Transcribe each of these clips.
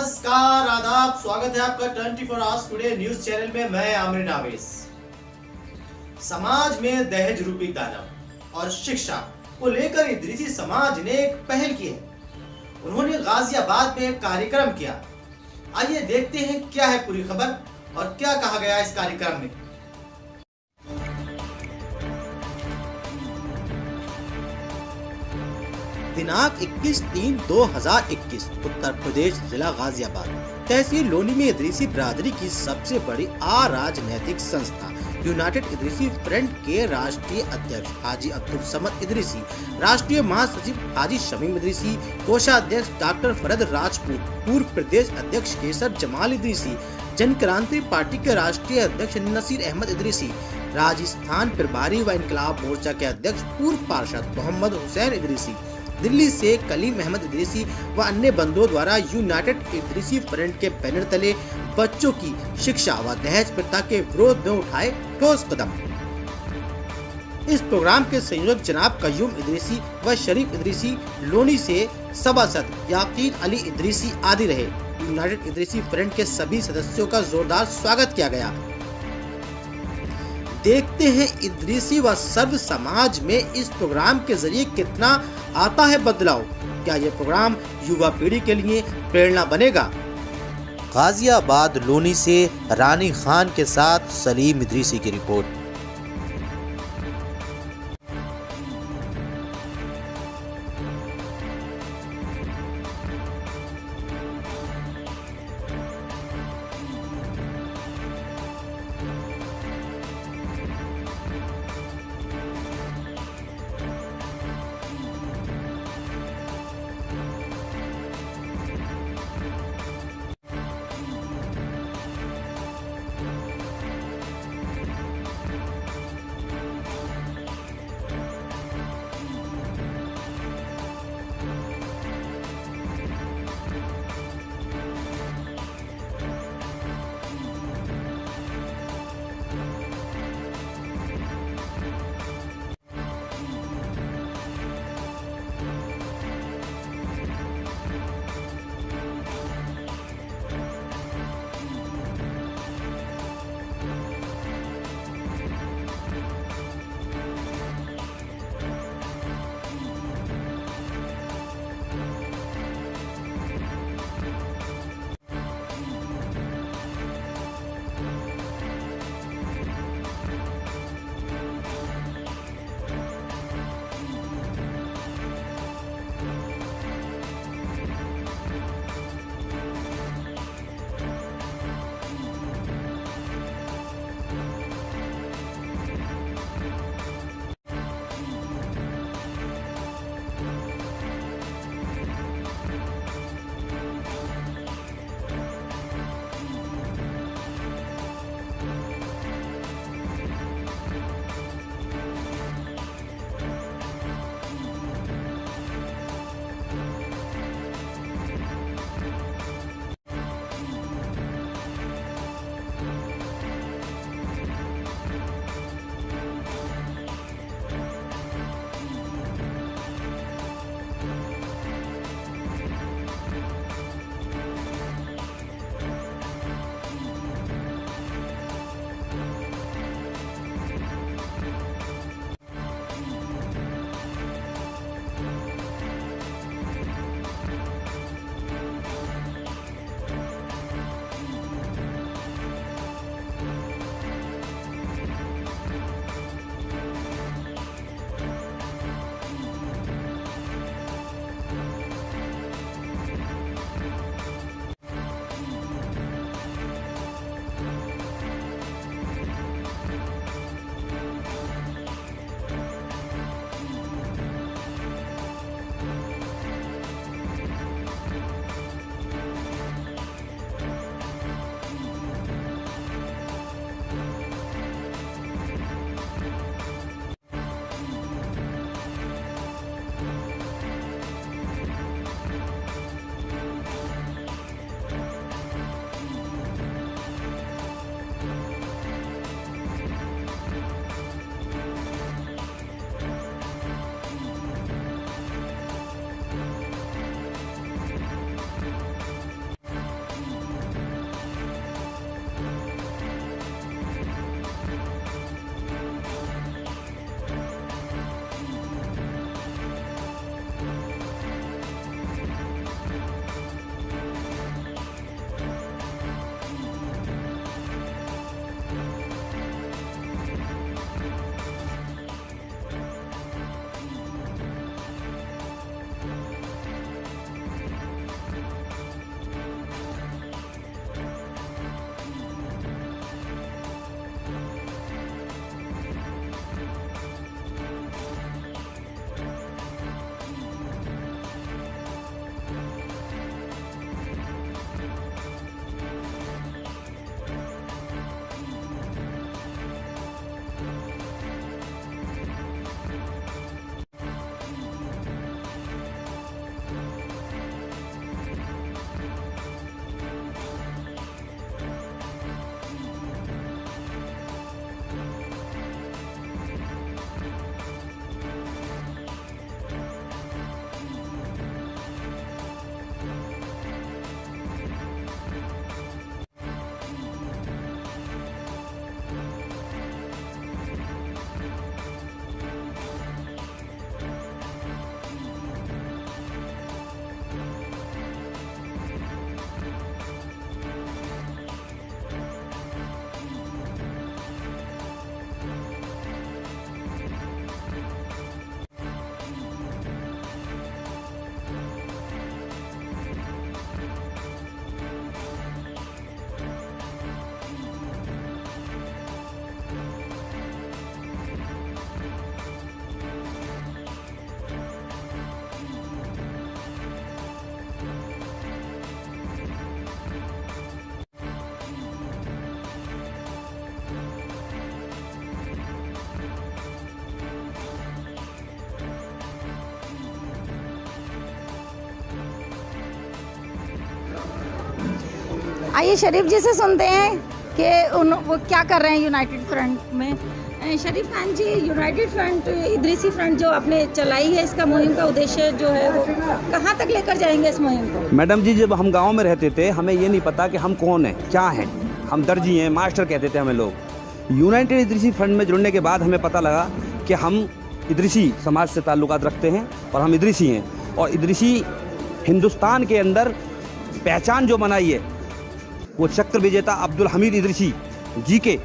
नमस्कार, आदाब, स्वागत है आपका 24 आवर्स टुडे न्यूज चैनल में। मैं आमरीन आवेश। समाज में दहेज रूपी दानव और शिक्षा को लेकर इदरीसी समाज ने एक पहल की है। उन्होंने गाजियाबाद में एक कार्यक्रम किया। आइए देखते हैं क्या है पूरी खबर और क्या कहा गया इस कार्यक्रम में। दिनांक 21/3/2021 उत्तर प्रदेश जिला गाजियाबाद तहसील लोनी में इदरीसी बिरादरी की सबसे बड़ी अराजनैतिक संस्था यूनाइटेड इदरीसी फ्रंट के राष्ट्रीय अध्यक्ष हाजी अब्दुल समद इदरीसी, राष्ट्रीय महासचिव हाजी शमीम इदरीसी, कोषाध्यक्ष डॉक्टर फरद राजपूत, पूर्व प्रदेश अध्यक्ष केसर जमाल इदरीसी, जन क्रांति पार्टी के राष्ट्रीय अध्यक्ष नसीर अहमद इदरीसी, राजस्थान प्रभारी व इनकलाब मोर्चा के अध्यक्ष पूर्व पार्षद मोहम्मद हुसैन इदरीसी, दिल्ली से कलीम अहमद इदरीसी व अन्य बंधुओं द्वारा यूनाइटेड इदरीसी फ्रंट के बैनर तले बच्चों की शिक्षा व दहेज प्रथा के विरोध में उठाए ठोस कदम। इस प्रोग्राम के संयोजक जनाब कयूम इदरीसी व शरीफ इदरीसी, लोनी से सभासद याकीन अली इदरीसी आदि रहे। यूनाइटेड इदरीसी फ्रंट के सभी सदस्यों का जोरदार स्वागत किया गया। देखते हैं इदरीसी व सर्व समाज में इस प्रोग्राम के जरिए कितना आता है बदलाव। क्या ये प्रोग्राम युवा पीढ़ी के लिए प्रेरणा बनेगा? गाजियाबाद लोनी से रानी खान के साथ सलीम इदरीसी की रिपोर्ट। आइए शरीफ जी से सुनते हैं कि वो क्या कर रहे हैं यूनाइटेड फ्रंट में। शरीफ खान जी, यूनाइटेड फ्रंट, इदरीसी फ्रंट जो आपने चलाई है, इसका मुहिम का उद्देश्य जो है वो कहाँ तक लेकर जाएंगे इस मुहिम को? मैडम जी, जब हम गांव में रहते थे हमें ये नहीं पता कि हम कौन हैं, क्या हैं। हम दर्जी हैं, मास्टर कहते थे हमें लोग। यूनाइटेड इदरीसी फ्रंट में जुड़ने के बाद हमें पता लगा कि हम इदरीसी समाज से ताल्लुकात रखते हैं और हम इदरीसी हैं। और इदरीसी हिंदुस्तान के अंदर पहचान जो बनाई है वो चक्र विजेता अब्दुल हमीद इदरीसी जी के,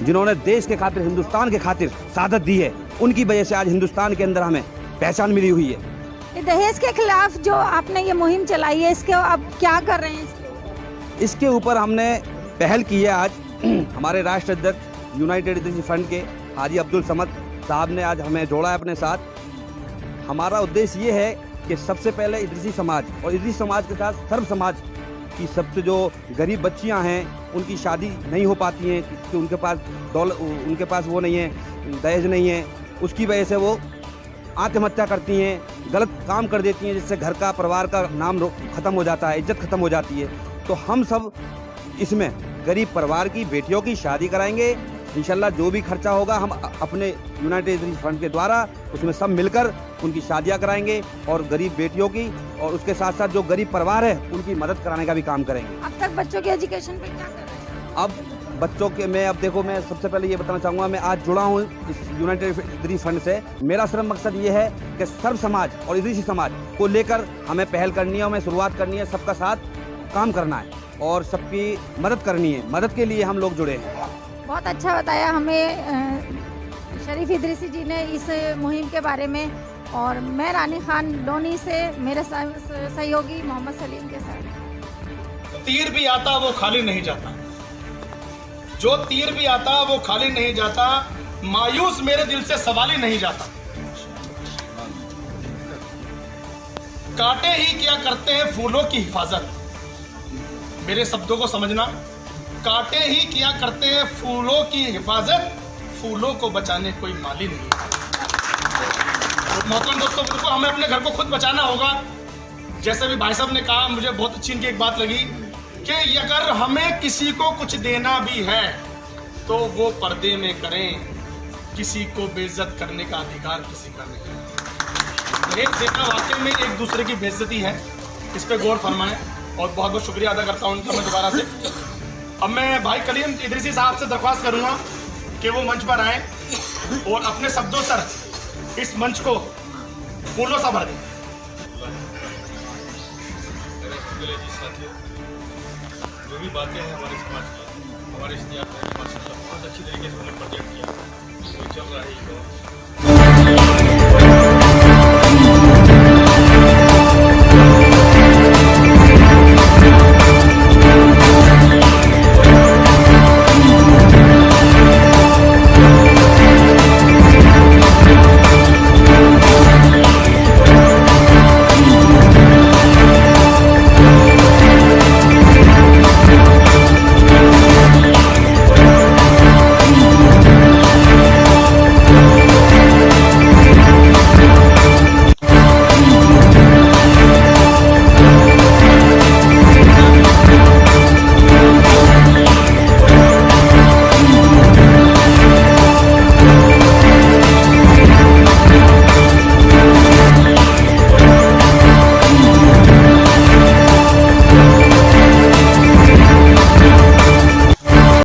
जिन्होंने देश के खातिर, हिंदुस्तान के खातिर शहादत दी है, उनकी वजह से आज हिंदुस्तान के अंदर हमें पहचान मिली हुई है। दहेज के खिलाफ जो आपने ये मुहिम चलाई है, इसके अब क्या कर रहे हैं? इसके ऊपर हमने पहल की है। आज हमारे राष्ट्र अध्यक्ष यूनाइटेड इदरीसी फ्रंट के हाजी अब्दुल समद साहब ने आज हमें जोड़ा है अपने साथ। हमारा उद्देश्य ये है कि सबसे पहले इदरीसी समाज और इदरीसी समाज के साथ सर्व समाज की सबसे जो गरीब बच्चियां हैं उनकी शादी नहीं हो पाती हैं कि उनके पास वो नहीं है, दहेज नहीं है, उसकी वजह से वो आत्महत्या करती हैं, गलत काम कर देती हैं, जिससे घर का, परिवार का नाम ख़त्म हो जाता है, इज्जत ख़त्म हो जाती है। तो हम सब इसमें गरीब परिवार की बेटियों की शादी कराएंगे। इंशाल्लाह जो भी खर्चा होगा हम अपने यूनाइटेड इदरीसी फ्रंट के द्वारा उसमें सब मिलकर उनकी शादियां कराएंगे और गरीब बेटियों की, और उसके साथ साथ जो गरीब परिवार है उनकी मदद कराने का भी काम करेंगे। अब तक बच्चों के एजुकेशन पे क्या कर रहे हैं? अब बच्चों के मैं सबसे पहले ये बताना चाहूँगा, मैं आज जुड़ा हूँ इस यूनाइटेड इदरीसी फ्रंट से। मेरा सिर्फ मकसद ये है कि सर्व समाज और इदरीसी समाज को लेकर हमें पहल करनी है, हमें शुरुआत करनी है, सबका साथ काम करना है और सबकी मदद करनी है। मदद के लिए हम लोग जुड़े हैं। बहुत अच्छा बताया हमें शरीफ इदरीसी जी ने इस मुहिम के बारे में। और मैं रानी खान लोनी से मेरे सहयोगी मोहम्मद सलीम के साथ। तीर भी आता वो खाली नहीं जाता, जो तीर भी आता वो खाली नहीं जाता, मायूस मेरे दिल से सवाल ही नहीं जाता। कांटे ही क्या करते हैं फूलों की हिफाजत, मेरे शब्दों को समझना। कांटे ही क्या करते हैं फूलों की हिफाजत, फूलों को बचाने कोई माली नहीं। मोहतरम दोस्तों, बिल्कुल हमें अपने घर को खुद बचाना होगा। जैसे भी भाई साहब ने कहा, मुझे बहुत अच्छी इनकी एक बात लगी कि अगर हमें किसी को कुछ देना भी है तो वो पर्दे में करें, किसी को बेइज्जत करने का अधिकार किसी का नहीं है। दहेज देना वाकई में एक दूसरे की बेइज्जती है, इस पर गौर फरमाएं। और बहुत बहुत शुक्रिया अदा करता हूँ उनका मैं दोबारा से। अब मैं भाई कलीम इदरीसी साहब से दरख्वास्त करूँगा कि वो मंच पर आए और अपने शब्दों से इस मंच को फूलों से भर दें। जो भी बातें हैं हमारे समाज की, हमारे इश्तिहार में बहुत अच्छी तरीके से उन्होंने प्रोजेक्ट किया, वो चल रहा है।